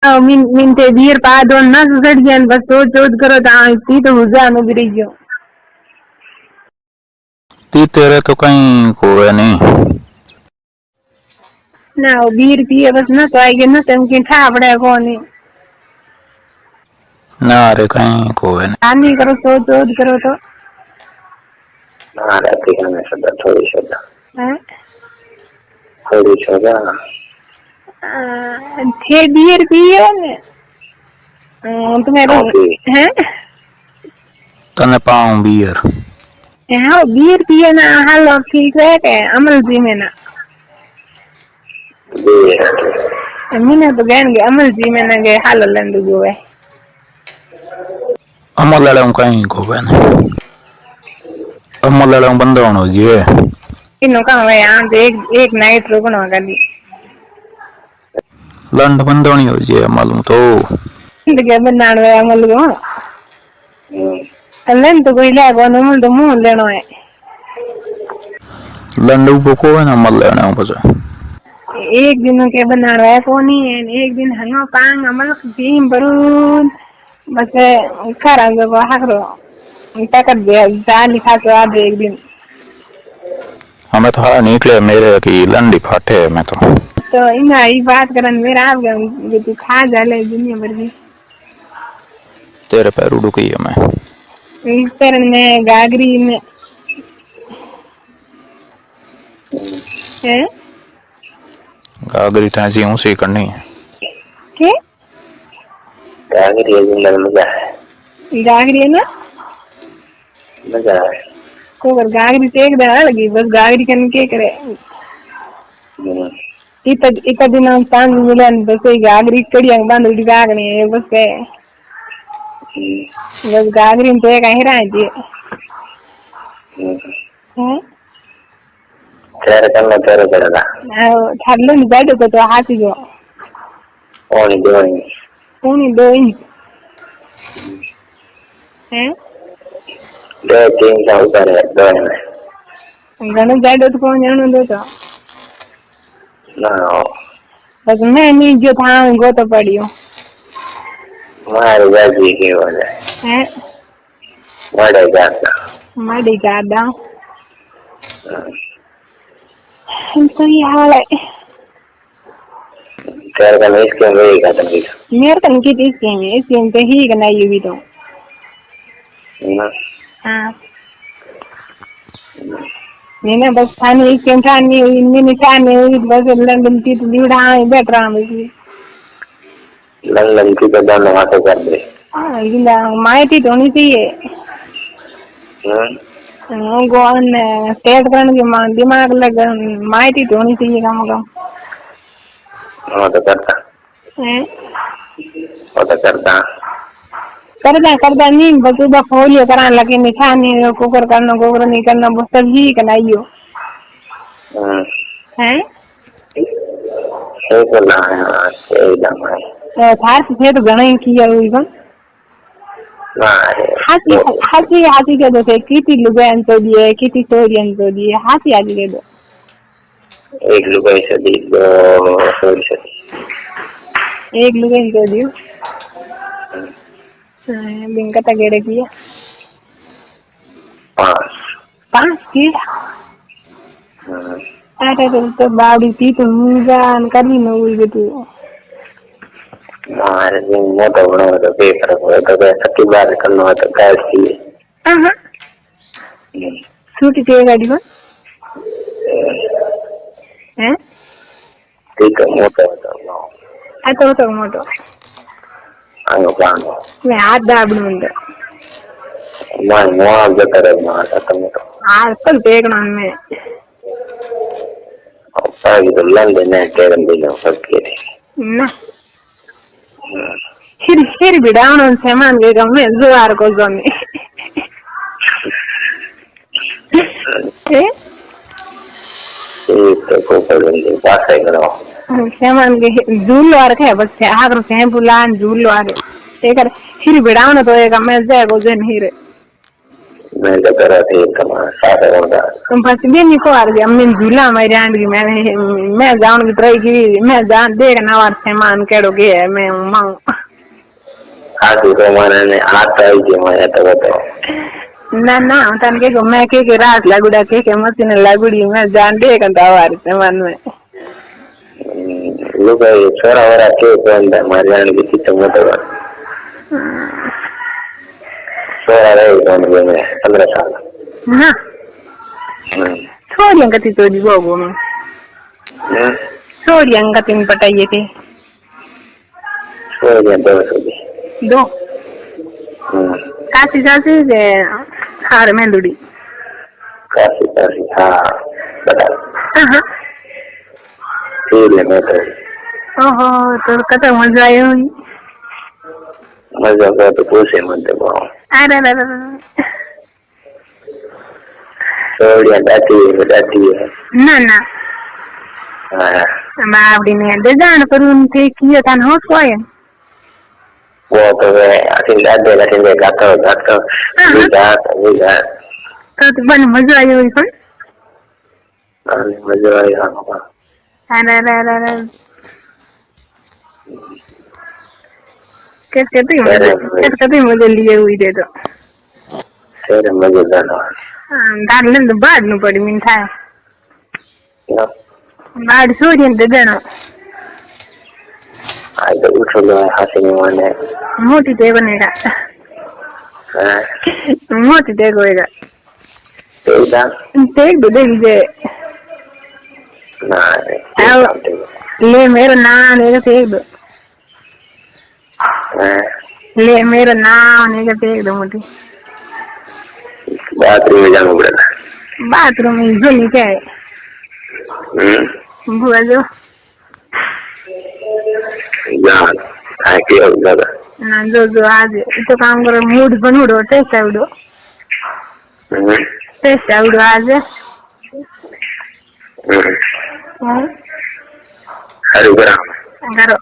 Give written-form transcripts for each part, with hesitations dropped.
मिनटे बीर पा दो ना सुसट गया बस तो चोद करो ती तो हुजा नु गिरी गयो ती तेरे तो कहीं कोई नहीं ना वो बीर पिए बस ना तो आई ना तुम की ठा पड़े कोनी ना रे कहीं कोई नहीं आनी करो तो चोद करो तो ना रहती है मैं सदा थोड़ी सदा हैं थोड़ी सदा थे बीर पिए ने तुम्हारे हैं तने पाऊं बियर हाँ बीर पिए ना हालो ठीक है के अमल जी में ना मीने तो गैन के अमल जी में ना के हालो लंडू जो है अमल लड़े कहीं कोई नहीं अमल लड़े बंदे होने जी इनो कहाँ है यहाँ एक नाइट रुकना कभी लंड बंदोनी हो जी मालूम तो के बनाने में अमल को अल्लाह तो कोई ले को अमल तो मुँह लेना है लंड ऊपर को है ना अमल लेना है बस एक दिन के बनाने है कोनी है एक दिन हंगा पांग अमल टीम बरून बस करांगे को हाकरो ताकत दे जा लिखा तो आज एक दिन हमें तो हाँ निकले मेरे की लंडी फाटे है मैं तो इना ये बात करन मेरा आप गए तू खा जाले दुनिया भर की तेरे पैर उड़ुकी है मैं इस तरह में गागरी में है गागरी टांसी ऊँची करनी है के गागरी जिंदगी मजा है गागरी है ना मजा है को अगर गागरी टेक देना लगी बस गागरी करने के करे इतना दिन हम पांच मिलन बस कोई गागरी कड़ियां बांध उड़ी गागनी है बस के बस गागरी में तो एक ही रहा जी हैं तेरे करना तेरे करेगा थारलो नहीं बैठो तो हाथी जो ओनी दो इंच हैं दो तीन का ऊपर है दो में घणो बैठो तो कौन जानो दो तो ना बस मैं नहीं जो था गो तो पड़ियो मारे जाती की वजह हैं माड़ी गादा तो ये हाल है तेरे का नहीं इसके अंदर ही खत्म किया मेरे कन की इसके पे ही करना ये भी तो हाँ मैंने बस खाने इसके खाने मैंने खाने बस लंदन की तो लीड़ा बैठ रहा हूँ लंदन की तो दोनों हाथों कर दे हाँ इला माइटी तो नहीं चाहिए गोन स्टेट करने के दिमाग लगा माइटी तो नहीं चाहिए काम का वो तो करता हैं वो तो करता करदा नहीं बस उधर फोलियो करा लगे निशानी कुकर नहीं करना वो सब ही बनाइयो हैं सही बोला है सही दम है थार से तो घना ही किया हुई बन हाथी के दो से किती लुगान तो दिए किती सोरियन तो दिए हाथी आज के दो एक लुगाई से दी दो सोरी से एक लुगान तो दियो बिंका तगेड़े किया पांच किया अरे तो बाड़ी थी तो मुझान कभी न हुई तू हमारे दिन मोटा बना तो पेपर हो तो सबकी बात करना हो तो गाइड की हाँ छुट्टी चाहिए गाड़ी में हैं ठीक है मोटा होता तो मोटो आयो काम मैं हाथ दाबूंगा मैं मुआव जो करे मार तुम तो आजकल देखना मैं और तो लंदन है टेरन भी ना सबके ना फिर बिड़ावण सामान के गमे जुआर को जमे तो को पड़ेंगे पास है करो सामान के झूल वार के बस आगर से बुलान झूल वार एक फिर बिड़ावण तो एक मैं जाए को जन हीरे मैं तो करा थी तुम्हारा साथ होगा तुम फंस भी नहीं को आ रही हमने झूला मेरी आंटी मैं जाऊँ की ट्राई की मैं जान देखना और सामान केड़ो के है मैं मांग आती तो मैंने आता ही कि मैं तो बताओ ना ना तन के मैं के रात लागुड़ा के मशीन लागुड़ी मैं जान देखता और सामान में लोग ये छोरा वरा के बंद है मारी जाने की कितना मतलब छोरा रहे कौन में 15 साल हाँ छोड़ी अंगती तो जी वो में छोड़ी अंगती पटाइए थे छोड़ दो दो काशी काशी से हार में लुड़ी काशी काशी हाँ बता हाँ ठीक है मैं तो ओहो तो कत मजा आई होगी मजा का तो पूछे मत दो अरे छोड़िया जाती है ना ना हाँ बावड़ी ने दे जान पर उनके किया था ना सोए वो तो मैं असिंग गाता तो बन मजा आई हुई पर मजा आया होगा अरे कहते मजे लिए हुई दे तो फिर मजेदार दाल ने तो बाद में पड़ी मिठा बाद सोड़ी दे देना आज तो उठ लो हाथी में माने मोटी दे बनेगा मोटी दे होएगा देख दो देख दे ले मेरा नाम नहीं देख दो ले मेरा नाम नहीं देख दो मोटी बाथरूम में जाना पड़ेगा बाथरूम में जो नहीं क्या है बुआ जो ना जो आज तो काम करो मूड बनूडो टेस्ट आवडो आज करो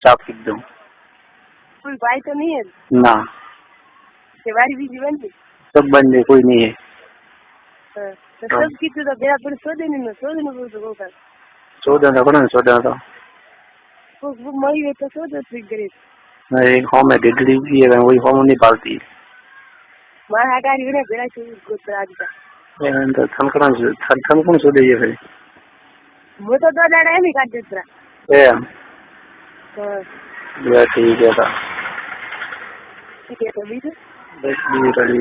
चाप लिख दो कोई भाई तो नहीं है ना सवारी भी जीवन की सब बंद है कोई नहीं है तो सब की तो बेरा पर सो देने बोल तो होगा सोडा तो वो मई वे तो सो दो ट्रिक करे एक होम है डेडली भी है वही होम नहीं पालती मां हटारी ने बेरा से गोत्र आज का तो थन कौन सो दे ये फिर वो तो दो दाड़ा नहीं काट देता ए हां या ठीक है था ठीक है तो भी बस भी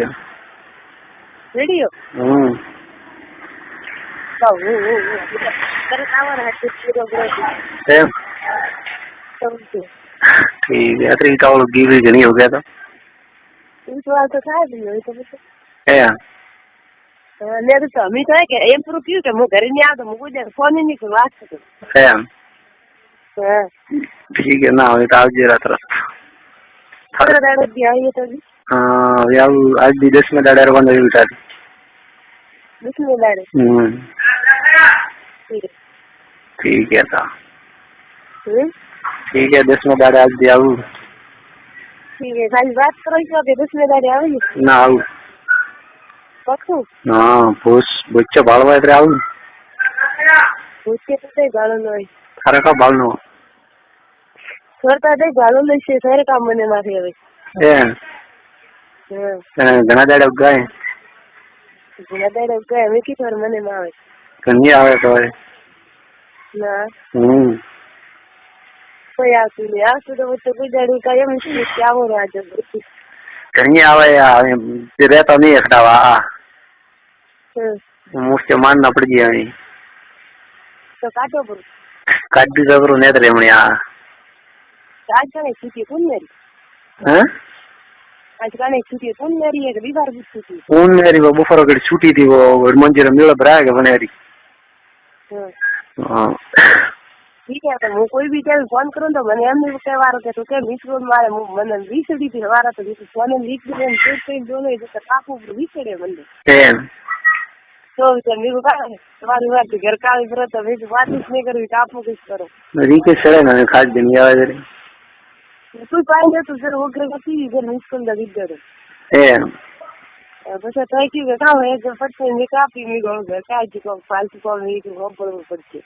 रेडियो तो वो कर आवर है तो पूरा ए ठीक है तो इतना लोग गिर नहीं हो गया था इस बार तो था भी हो तो ए ले तो हम ही तो है कि एम प्रो क्यों कि मैं घर नहीं आता मुझे फोन ही नहीं कर बात तो ए ठीक है ना ये तो आज रात थोड़ा दाड़ा दिया ये तो भी हां यार आज भी 10 में दाड़ा बंद हो गया 10 में दाड़े ठीक है था ठीक है 10 में दाड़ा आज दिया ठीक है खाली बात करो कि 10 में दाड़े आओगे ना आऊ पक्को हां बच्चा बालवा इधर आऊ बच्चे तो गालो नहीं थारा का बालनो करता दे गालो ले से सारे काम मने मारे હવે ઘણા દાડા ઉગાય ઘણા દાડા ઉગાય હવે કી થોર મને માં આવે કન્યા આવે તો ના કોઈ આવતું નહીં. આવતું તો બધું ગુજારું કાંઈ એમ કે આવો ને આજે અહીંયા આવે રહેતા નહીં એકડાવા મુશ્કે માનના પડી ગયા અહીં તો કાઢો પડું કાઢી જબરું નેત્રે હમણાં આજ કાણે છૂટી પુનમેરી આજ કાણે છૂટી પુનમેરી એક દીવાર છૂટી પુનમેરી બફારો ઘડી છૂટી થી મંજીર મેળો ભરાય કે બનેરી ઠીક है હું કોઈ બી ટાઈમ ફોન કરું તો મને એમ નહીં કહેવારો કે તું કેમ વિસરો મારે મને વિસડી થી વારા તો ફોન લીક દે એમ કઈ જોને તો કાપું વિસડે મને એમ તો મેં કહ્યું તમારી વાત ઘર કાળી કરો તો મેં વાત જ નહીં કરવી કાપું કઈ કરો રીકે સડે ને ખાસ દે આવે જરી તું પાઈ તું સર ઓગરે હતી ઘર મુશ્કેલ દા દીધો એમ પછી તો કે કામ એક ફટકે મેં કાપી મેં ગયો ઘર કાઈ કો ફાલતુ કો મેં ખબર પડશે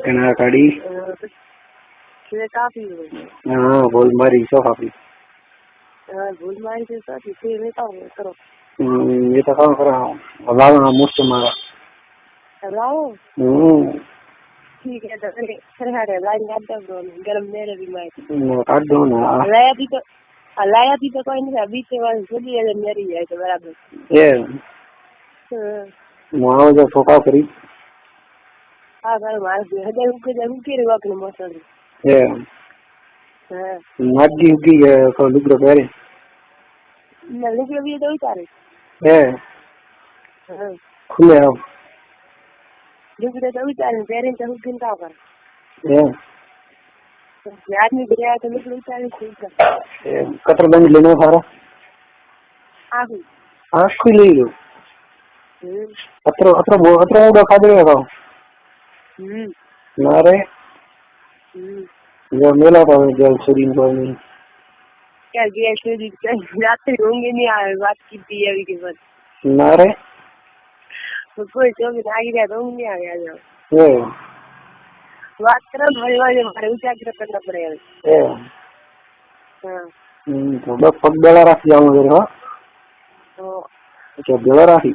કના કાઢી છે કાપી હા બોલ મારી સો કાપી ભૂલ મારી છે સાચી તે મેં કામ કરો ये तो काम करा लाओ ना मुझसे मारा लाओ ठीक है तो फिर हरे लाइन काट दो गरम मेरे भी मैं काट दो ना लाया थी तो कोई नहीं अभी से वाली खुली है मेरी है तो बराबर ये मारो जो फोका करी हाँ कर मार दे हदे उके रे वक्त में मसल ये हां नाडी उकी को लुगरो पेरे नली के भी तो उतारे हां खुले अब लुगरो तो उतारे पेरे तो उकिन का कर ये आदमी गया तो लुगरो उतारे ठीक है कतर बंद लेना सारा आखी ले लो अत्र उड़ा खा दे का नारे जो मेला था जल शरीर को नहीं क्या गया शरीर रात होंगे नहीं आए बात की थी अभी के बाद नारे तो कोई तो भी आगे गया तो नहीं आ गया जो ये बात करो भाई भाई हमारे उजागर करना पड़ेगा ये हां तो बस पग बेला रख जाऊं मेरे हां तो क्या बेला रखी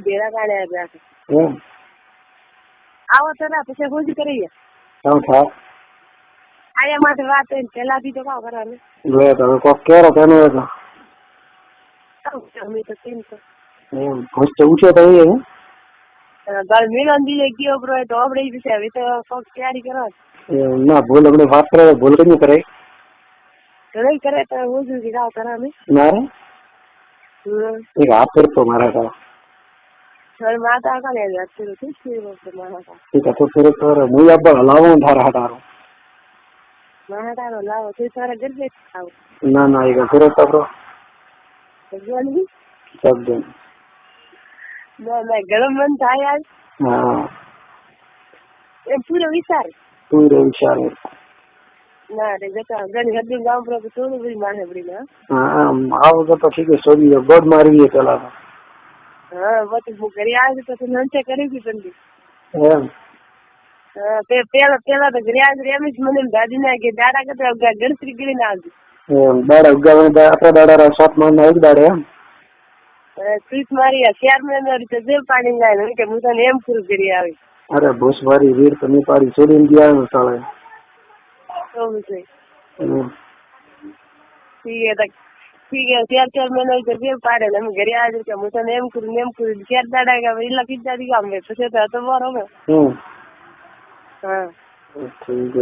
बेला काढे ये આવો તો ના પછી હોજી કરીએ શું થા આયા માટે વાત છે પેલાથી તો કામ કરવાનું લે તો કો કેરો તને તો અમે તો કેમ તો હોસ્ટ ઉઠે તો એ ગળ મિલન દીએ ગયો બ્રો તો આપણે વિશે હવે તો કોક તૈયારી કરો ના ભૂલ આપણે વાત કરે ભૂલ કઈ કરે નહીં કરે તો હોજી કે કામ કરવાનું ના રે એક હાથ પર તો મારા કા સર માતા કા લે જાતી તો છે માતા ठीक है तो फिर मुझे अब लाओ धारा हटारो माता नो लाओ तो सारा घर पे आओ ना ना ये फिर तो ब्रो भगवान भी सब दिन मैं गरम मन था यार हां ये पूरा विचार विचार ना रे जका गणी हद्दी गांव पर तो भी माने बड़ी ना हां आओ तो ठीक है सोरी गोद मारवी है चला हाँ वो तो घरे आज तो नंचे करेगी बंदी एम પેલા તો ગ્યાજ રેમિસ મને દાદી ના કે દાડા કરતા ગણતરી કરીને આવજો દાડા ઉગાવે આપડા દાડા શોટ માં એક દાડે એમ ત્રીસ મારી 4 મહિના રીતે જે પાણી જાય કે હું તને એમ પૂરું કરી આવી અરે બોસ મારી વીર તમે પાડી છોડીને ગયા સાળે તો વિશે ठीक है 4 મહિના રીતે જે પાડે ને અમે ઘરે આજે કે હું તને એમ કરું 4 દાડા કે એલા કીધા દી ગામ મે પછી તો બરોબર हाँ ठीक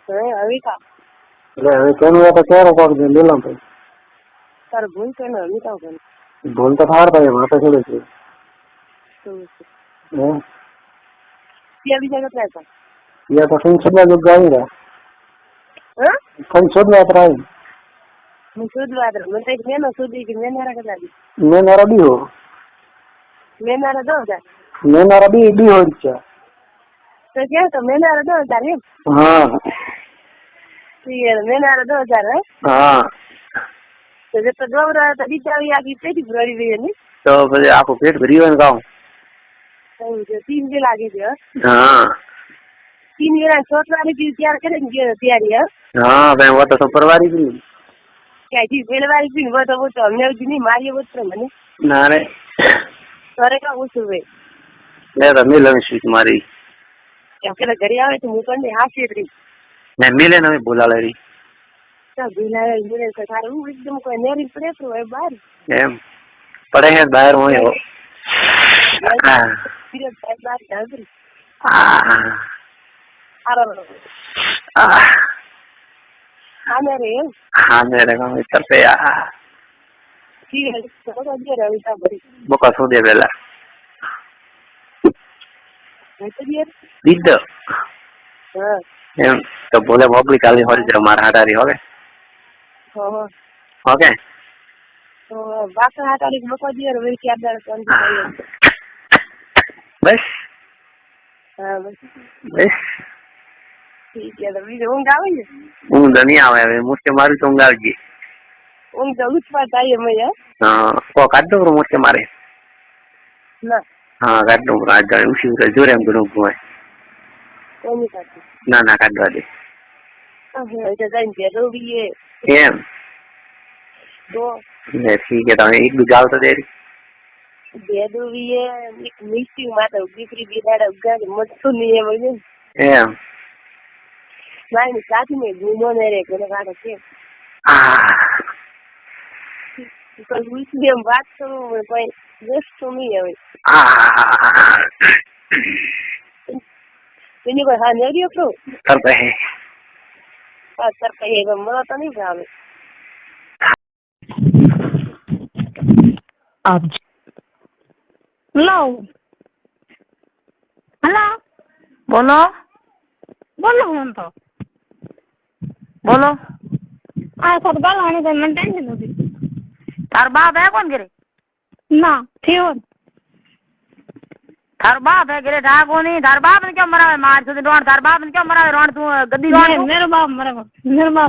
है अभी का ले હવે કેનો તો કેરો કોક દે લેલા ભાઈ તાર ભૂલ કે ના અમી કા કોણ ભૂલ તો થાર ભાઈ માથે છોડે છે હે ये अभी जगह पे था ये तो फिर छुड़ा जो गाएगा हां कौन छुड़ा रहा है मैं छुड़ा रहा मैं एक मैं ना छुड़ी कि मैं नारा कर दी मैं नारा भी हो मैं नारा दो जा मैं नारा भी हो अच्छा तो क्या तो मैं नारा 2000 है हाँ ठीक है मैं नारा 2000 है हाँ तो जब तक दो रहा था बिचारी आकी पेटी भरी हुई है नहीं तो फिर आपको पेट भरी हुई है गाँव तो 3 दिन लागे थे हाँ 3 दिन सोच वाली की तैयार करेंगे तैयारी है हाँ भाई वो तो सब परवारी भी क्या चीज पहले वाली भी वो तो हमने उस दिन मारी वो तो मैंने ना रे सारे का उस हुए ले तो मिलन सी तुम्हारी એમ પેલા ઘરે આવે તો હું પણ હાસી રહી ને મિલે ને બોલાવે રી ભૂલાવે તારે હું એકદમ કોઈ નેરી પડે તો હોય બહાર એમ પડે હે બહાર હોય હો બહાર ચાલતી હા મેરે એમ હા મેરે ગામ તરફે બોકા સોદે પેલા દીધો એમ તો બોલે મોકલી કાલી હોરી જરા મારા હાટારી હવે ઓકે બાકા હાટારી મોકો દિયર વે કે આદર બસ હા બસ બસ ઠીક છે તો બીજું ઊંઘ આવે ને ઊંઘ નહીં આવે હવે મુસ્કે મારું તો ઊંઘ આવી ગઈ ઊંઘ તો ઉઠવા થાય એમ હા કો કાઢ દો મુસ્કે મારે ના હા કાઢ દો આજ જાણે ઉસી જોરે એમ ઘણું ઘુમાય કોની કાઢી ના ના કાઢવા દે એટલે જઈને ભેગો બી એમ તો ઠીક है તમે એક જાવ તો દેરી ભેગો બી એક મિસ્ટી માટે દીકરી બિદાડા ઉગાડી મસ્તું નહીં એમ એમ નાની સાથી મેં ગુમો ને રે કોને કાઢે છે કોઈ ઉઠી એમ વાત કરું કોઈ વસ્તુ નહીં હવે એની કોઈ હા નહીં રહ્યો કરતા હે સરકારી મને તો નહીં ભાવે હેલો હેલો બોલો બોલો હું તો બોલો આ સર બોલવાની તો મને ટેન્શન નથી તાર બાપ હે કોણ ઘરે ના થયો તાર બાપ હે ઘરે ઠાકો નહીં તાર બાપ ને કેમ મરાવે માર સુધી રોણ તાર બાપ ને કેમ મરાવે રોણ તું ગદ્દી રોણ મેરો બાપ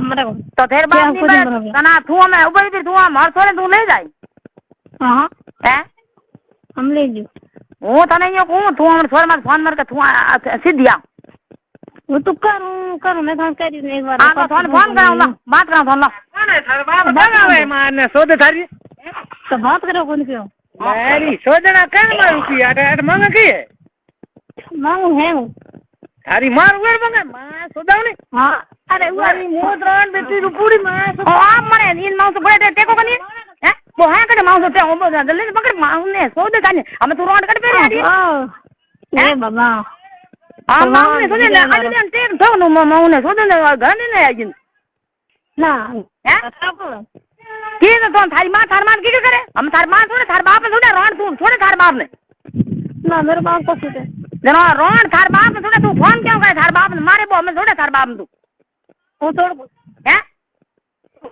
મરે તો તેર બાપ ની તના તું અમે ઉભી હતી તું આમ હરસો ને તું લઈ જાય હા હે हम ले जो હું તને અહીંયા કહું તું હમણાં છોડ માં ફોન માર કે તું સીધી આવ वो तो करूँ मैं फोन कर एक बार આ તો ફોન કરાવ લા બાત કરાવ ફોન લા કોને તાર બાપ બનાવે મારને સોદે થારી तो बात करो कौन क्यों મારી સોદના કેમ મારું કી આટ મંગ કી मांगू है वो તારી માર વેર મંગ માં સોદાવની हाँ अरे वो મારી મોદરાન બેટી નું પૂરી માં આ મને નીન માઉસ પડે ટેકો કની હે બો હા કડે માઉસ તે ઓબો જલ્દી પકડ માઉસ ને સોદે કાને અમે તું રોડ કડ પેરી આડી ए बाबा આ માઉસ ને સોદે આડી ને ટેક થો નો માઉસ ને સોદે ને ઘણી ને આજી ના હે की तो थारी मां थार मान की करे हम थार मां थोड़े थार बाप थोड़े रोण तू थोड़े थार बाप ने ना मेरे बाप को छूटे जनो रोण थार बाप ने थोड़े तू फोन क्यों करे थार बाप ने मारे बो हमें थोड़े थार बाप तू वो तोड़ हैं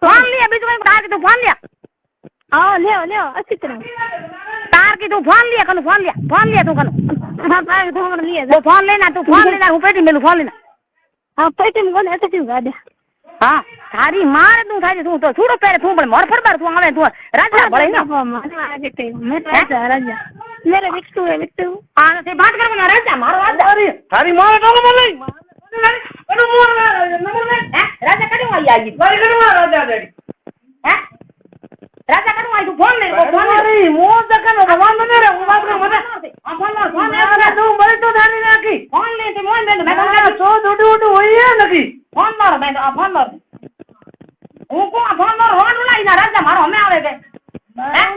फोन लिया बीच में तार की तू फोन लिया हाँ ले अच्छी तरह तार की तू फोन लिया तू कनो हाँ तार की फोन लिया वो फोन लेना तू फोन लेना हूं पेटी मेलू फोन लेना हाँ पेटी में कौन ऐसे क्यों गाड़े हाँ थारी मार तू थारी तू तो छूड़ो पैर तू बड़े मोर फरबार तू आवे तू राजा बड़े ना राजा मेरे विक्टू है विक्टू हां से बात कर ना राजा मारो राजा थारी मार तो बोले अरे मोर हैं राजा कड़ी आई मारी कड़वा राजा देड़ी हैं राजा कड़वा आई तू फोन ले वो फोन अरे मोर दकन भगवान ने रे वो बाप रे मत फोन ले तू बड़े तो धारी नाखी फोन ले ते मोन दे मैं तो डूडू होई है नकी फोन मारो मैं फोन मारो હું કો ફોન માર હોન લાઈ ના રાજા મારો અમે આવે કે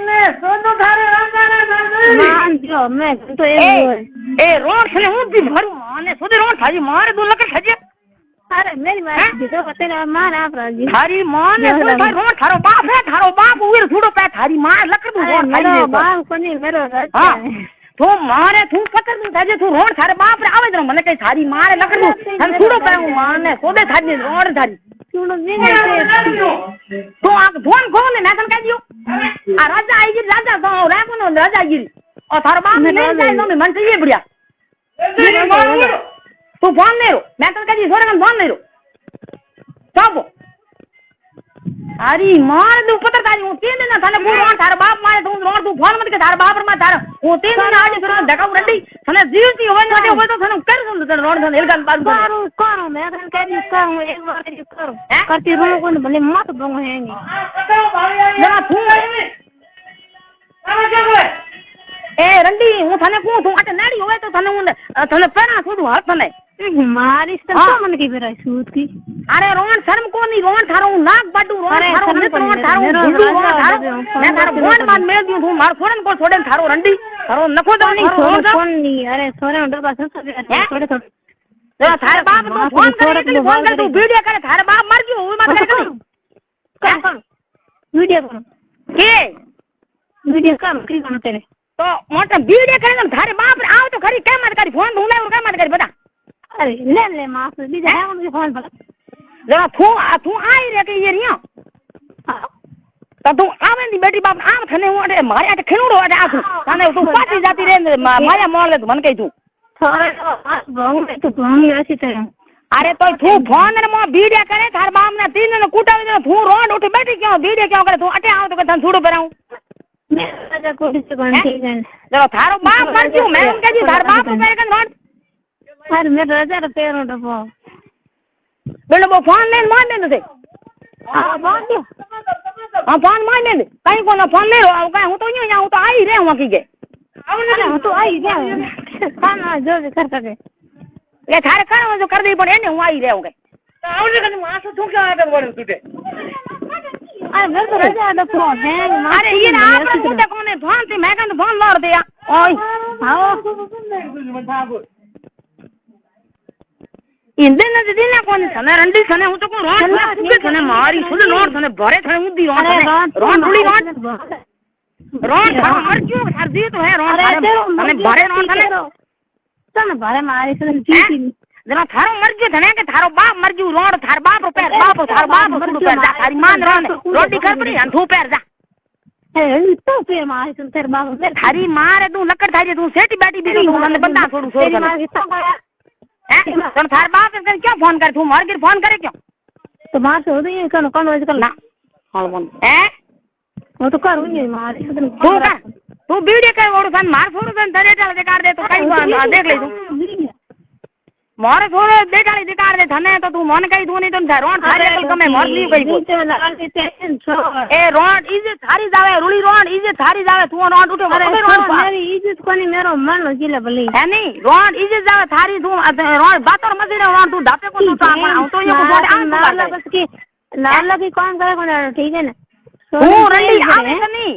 ને સોનો થારે રાજા ને मान जो मैं तो એ રોડ છે હું દી ભરું અને સોદે રોડ થાજી મારે દો લકે થજે अरे मेरी मां जो पते ना मार आप राजी थारी मां ने तो रोड थारो बाप उर छुड़ो पे थारी मां लकड़ दो रोड मेरा बाप कोनी मेरो राजा तो मारे तू पकड़ दू थाजे तू रोड थारे बाप रे आवे मने कई थारी मारे लकड़ दू हम छुड़ो पे हूं मां ने सोदे थाजी रोड थारी सुनो नहीं तो आप फोन खोल ले मैं तन कह दियो आ राजा आई जी राजा तो राको नो राजा जी और थार बाप ने ले जाए तो मन चाहिए बढ़िया तू फोन ले रो मैं तन कह दी थोड़े मन फोन ले रो सब अरे मार दू पत्र तारी हूं 3 दिन थाने बोल थार बाप मारे तू रोड तू फोन मत के थार बाप मा थार हूं 3 दिन आज फिर धका रड्डी थाने जीवती होवे न होवे तो थाने कर सुन तने रोड थाने एलगन बात करो मैं तन कह दी करूं एक बार करो करती रहूं कोन भले मत बंगो हैंगी जरा तू आई आवे क्या करे ए रंडी हूं थाने को तू आटे नाड़ी होवे तो थाने हूं थाने पेरा सोदू हाथ थाने मारी तो मन की बेरा सूत की अरे रोन शर्म को नहीं रोन थारो नाक बाडू रोन थारो मित रोन थारो गुडू रोन थारो मैं थारो फोन मान मेल दियो तू मार फोन को छोड़े थारो रंडी थारो नखो तो नहीं फोन नहीं अरे सोरे डबा थोड़े थोड़े तो थारे बाप तो फोन करे तू वीडियो करे थारे बाप मर गयो ओय मत करे कर वीडियो करो के वीडियो काम की करो तेरे तो मोटा वीडियो करे थारे बाप आओ तो खरी के मत करी फोन ढूंढे और के मत करी बता अरे ले मास बीजा है उनके फोन पर जरा तू आई रे के ये रियो तो तू आवे नी बेटी बाप आम थने हूं अरे मारे आटे खिनुड़ो अटे आखू तने तू पाटी जाती रे माया मोल ले मन कही तू थोड़े तो भंग ऐसी तरह अरे तो तू फोन रे मो वीडियो करे थार बाप ने तीन ने कूटावे दे तू रोड उठ बैठी क्यों वीडियो क्यों करे तू अटे आओ तो तन छूड़ो कराऊं मैं राजा कोड़ी से कोन ठीक है जरा थारो बाप मर गयो मैं उनके जी थार बाप मेरे कन रोड अरे मैं राजा रे पेरो डबो बेलो वो फोन ले मान दे दे हां मान दे हां फोन मान दे कहीं को ना फोन ले रो कहीं हूं तो यूं या हूं तो आई रे हूं की के अरे हूं तो आई रे खाना जो भी कर सके ये थारे कर जो कर दे पड़े ने हूं आई रे हूं के आवने कने मास तू क्या आदत बोल तुटे अरे घर तो राजा दा फोन है अरे ये ना आप मुझे कोने फोन से मैं कन फोन लौट दिया ओए आओ इंदे न दिन कोन सने रंडी सने हूं तो को रोड कुके सने मारी सुन नोट सने भरे सने उदी रोड थोड़ी रोड मर क्यों हर दी तो है रोड सने भरे रोड सने भरे मारी सने जीती जना थारो मर गयो धने के थारो बाप मर गयो रोड थार बाप पैर बाप थार बाप सुडू पैर जा थारी मान रोटी कर पड़ी अंधू पैर जा ए तो पैर मारी सुन तेरे बाप थारी मार तू लकड़ थारी तू सेटी बैठी भी तू ने बंदा छोड़ू छोड़ तो थार बाप कर क्यों फोन कर तू मार के फोन करे क्यों तो मार से हो तो ये कौन कौन वजह कर ना हां बोल वो तो करूं ये मार तू वीडियो कर ओड़ सन मार छोड़ सन धरे डाल दे कर दे तो कई देख ले तू मारे छोड़ दे डाली दिकार दे धने तो तू मन कई तू नहीं तो रोड थारे कल में मर ली गई ए रोड इज्जत थारी जावे रुली रोड इज्जत थारी जावे तू रोड उठे मेरी इज्जत कोनी मेरो मन जिले भली है नहीं रोड इज्जत जावे थारी तू रोड बातर मजे रोड तू डापे को तू तो ये को छोड़ आ बस की लाल लगी कौन करे कोन ठीक है ना तू रंडी आवे नहीं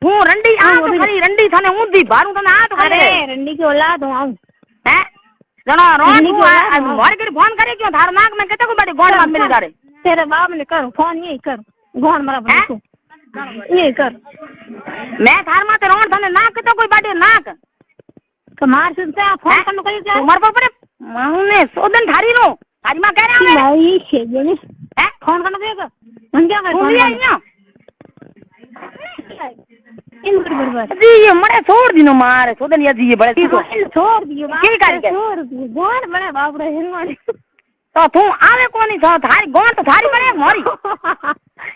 तू रंडी आ तो खरी रंडी थाने उदी बारू तने आ तो अरे रंडी की औलाद हूं आऊं हैं जना रोड मार के फोन करे क्यों थार नाक में कितने को बड़ी गोड़ मार मिली तारे तेरे बाप ने कर फोन यही कर गोड़ मारा बड़ी ये कर मैं थार माते रोड थाने नाक कितने कोई बड़ी नाक कमार सुनते आप फोन करने को क्या मर पर मां ने सोदन थारी रो थारी मां कह रहा है नहीं छे जे ने फोन करने को हम क्या कर फोन लिया इन बराबर जी ये मरे छोड़ दिनो मारे सोदन या जी ये बड़े छोड़ दियो की कर के छोड़ दियो गोड़ बड़े बाप रे हिनवाड़ी तो तू आवे कोनी तो थारी गोड़ तो थारी बड़े मोरी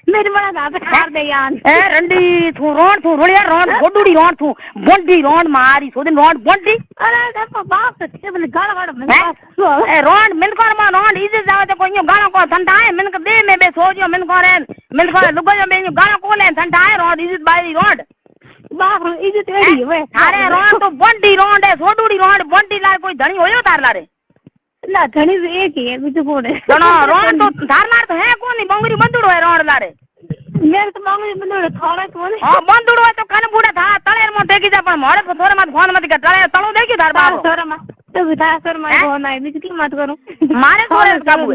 मेरे बड़ा दादा खार दे यार ए रंडी तू रोड़िया रोड गोडूड़ी रोड तू बोंडी रोड मारी सोदन रोड बोंडी अरे देखो बाप से बोले गाड़ा गाड़ा ए रोड मिल कर मा रोड इजे जावे तो कोई गाड़ा को ठंडा है मिल दे में बे सोजो मिल को लुगो में गाड़ा को ले ठंडा है रोड इजे बाई रोड बाप रे इज्जत एडी वे अरे रोड तो बंडी रोड है सोडूड़ी रोड बंडी ला कोई धणी होयो तार लारे ना धणी एक ही है बीजो कोड है नो रोड तो तार लार तो है कोनी बंगरी बंदुड़ो है रोड लारे मेरे तो बंगरी बंदुड़ो थोड़ा कोनी हां बंदुड़ो है तो कने बूढ़ा था तळेर में देखी जा पण मोरे थोड़े मत फोन मत कर तळे तळो देखी तार बाप थोड़ा मत तो बिता सर मैं फोन आई बीज की मत करूं मारे थोड़े काबू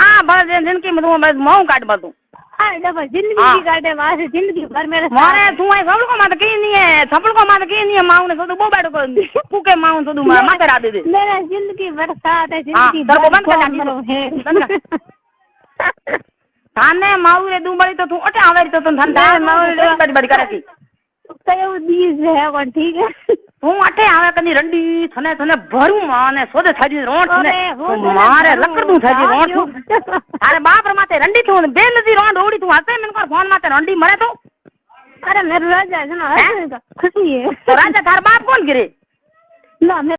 हां बस जिनकी मत मऊ काट बतू हां देखो जिंदगी की काटे वासे जिंदगी भर मेरे मारे तू है सब को मत की नहीं है सब को मत की नहीं है माऊ ने तो बो बैठ को कुके माऊ तो मत करा दे मेरा जिंदगी भर साथ है जिंदगी भर बंद कर है थाने माऊ रे दुबड़ी तो तू अटे आवे तो तन धंधा माऊ रे बड़ी बड़ी करे की कयो दीज है वन ठीक है तू अटे आवे कनी रंडी थने भरू माने सोदे थाजी रोड ने मारे लकड़ तू थाजी रोड अरे बाप रे माते रंडी तू बेल दी रोड ओडी तू हसे मन कर फोन माते रंडी मरे तो अरे मेरे राजा है ना खुशी है तो राजा थार बाप कौन गिरे ना